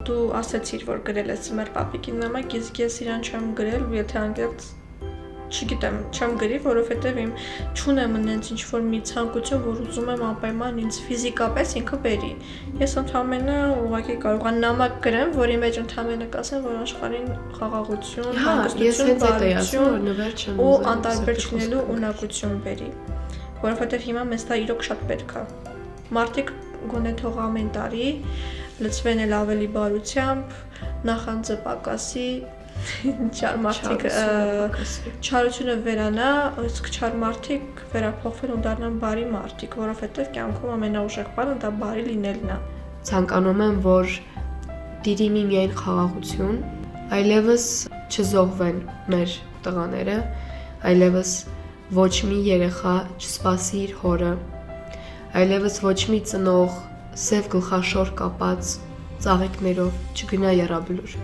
Դու ասացիր, որ գրել ես մեր պապիկին նամակ, իսկ ես իրան չեմ գրել, եթե անկեղծ չգիտեմ, չեմ գրի, որովհետև իմ չունեմ այնց ինչ-որ մի ցանկություն, որ ուզում եմ անպայման ինձ ֆիզիկապես ինքը բերի։ Ես ընդհանրապես ուղղակի կարող եմ նամակ գրեմ, որի մեջ ընդհանրապես կասեմ, որ աշխարհին խաղաղություն, հանգստություն, բարություն ու անտարբեր չլինելու ունակություն բերի։ Որովհետև հիմա մեզ դա իրոք շատ պետք է։ Մարդիկ գոնե թող ամեն տարի լցվեն էլ ավելի բարությամբ, նախանձը պակասի, չար մարդիկ չարությունը վերանա, իսկ չար մարդիկ վերափոխվեն ու դառնան բարի մարդիկ, որովհետև կյանքում ամենաուժեղ բանը դա բարի լինելն է։ Ցանկանում եմ, որ դիրիմի միայն խաղաղություն, այլևս չզոհվեն մեր տղաները, այլևս ոչ մի երեխա չսպասի իր հորը, այլևս ոչ մի ծնող սև գլխաշոր կապած ծաղիկներով չգնա եռաբլուր։